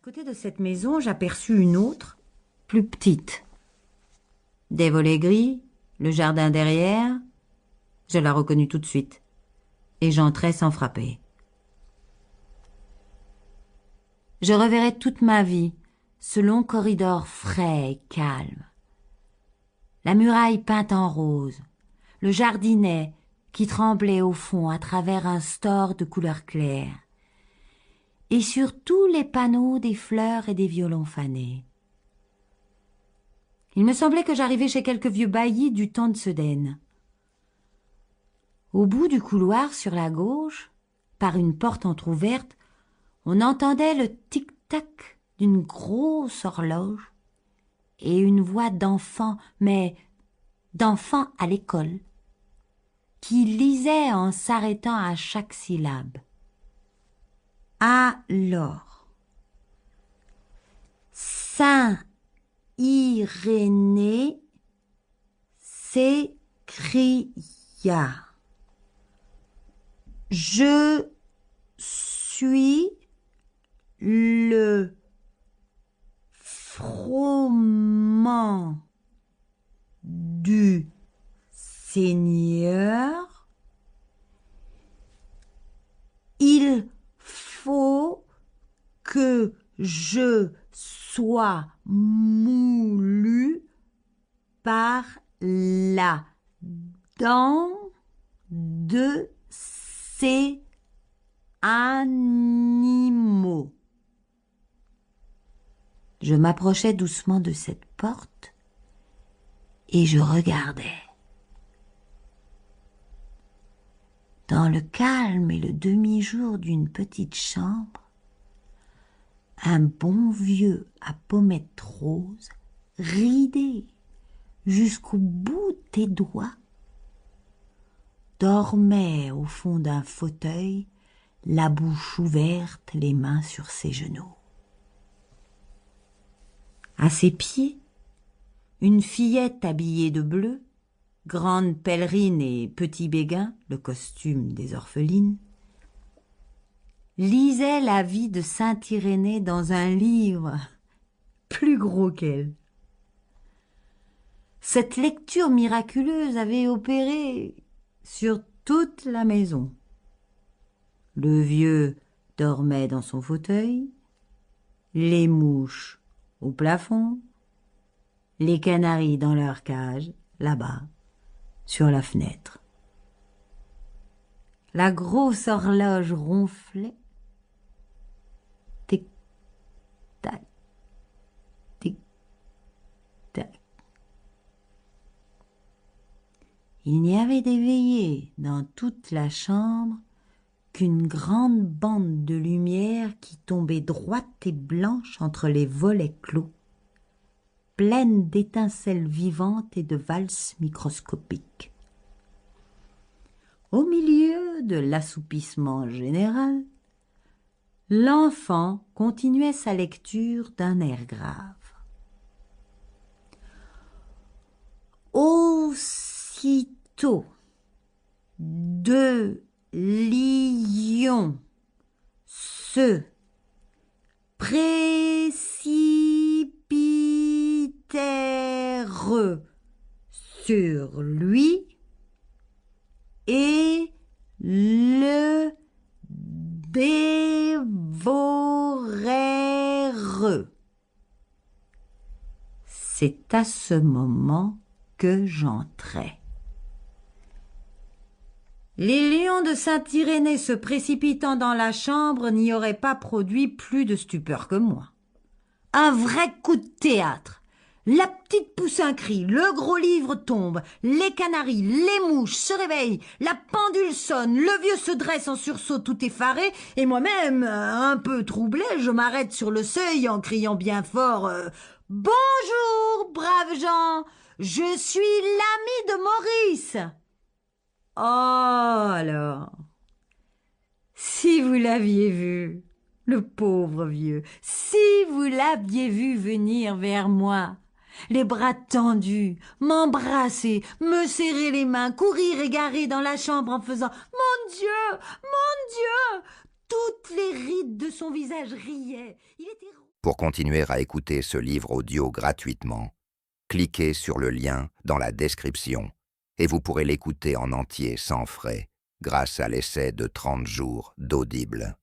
côté de cette maison, j'aperçus une autre, plus petite. Des volets gris, le jardin derrière. Je la reconnus tout de suite, et j'entrai sans frapper. Je reverrai toute ma vie ce long corridor frais et calme. La muraille peinte en rose, le jardinet qui tremblait au fond à travers un store de couleur claire, et sur tous les panneaux des fleurs et des violons fanés. Il me semblait que j'arrivais chez quelques vieux baillis du temps de Sedaine. Au bout du couloir, sur la gauche, par une porte entr'ouverte, on entendait le tic-tac d'une grosse horloge et une voix d'enfant, mais d'enfant à l'école, qui lisait en s'arrêtant à chaque syllabe. Alors, Saint Irénée s'écria: je suis le froment du Seigneur. Il faut que je sois moulu par la dent de ces animaux. Je m'approchai doucement de cette porte et je regardais. Dans le calme et le demi-jour d'une petite chambre, un bon vieux à pommettes roses, ridé jusqu'au bout des doigts, dormait au fond d'un fauteuil, la bouche ouverte, les mains sur ses genoux. À ses pieds, une fillette habillée de bleu, grande pèlerine et petit béguin, le costume des orphelines, lisait la vie de saint Irénée dans un livre plus gros qu'elle. Cette lecture miraculeuse avait opéré sur toute la maison. Le vieux dormait dans son fauteuil, les mouches au plafond, les canaris dans leur cage, là-bas, sur la fenêtre. La grosse horloge ronflait. Tic-tac, tic-tac. Il n'y avait d'éveillé dans toute la chambre qu'une grande bande de lumière qui tombait droite et blanche entre les volets clos, pleine d'étincelles vivantes et de valses microscopiques. Au milieu de l'assoupissement général, l'enfant continuait sa lecture d'un air grave. Aussitôt, deux lions se précipitèrent sur lui et le dévorèrent. C'est à ce moment que j'entrai. Les lions de saint Irénée se précipitant dans la chambre n'y auraient pas produit plus de stupeur que moi. Un vrai coup de théâtre. La petite pousse un cri, le gros livre tombe, les canaris, les mouches se réveillent, la pendule sonne, le vieux se dresse en sursaut tout effaré, et moi-même, un peu troublé, je m'arrête sur le seuil en criant bien fort « Bonjour, braves gens, je suis l'ami de Maurice !» Oh alors, si vous l'aviez vu, le pauvre vieux, si vous l'aviez vu venir vers moi, les bras tendus, m'embrasser, me serrer les mains, courir égaré dans la chambre en faisant « Mon Dieu, Toutes les rides de son visage riaient. Il était... Pour continuer à écouter ce livre audio gratuitement, cliquez sur le lien dans la description et vous pourrez l'écouter en entier sans frais grâce à l'essai de 30 jours d'Audible.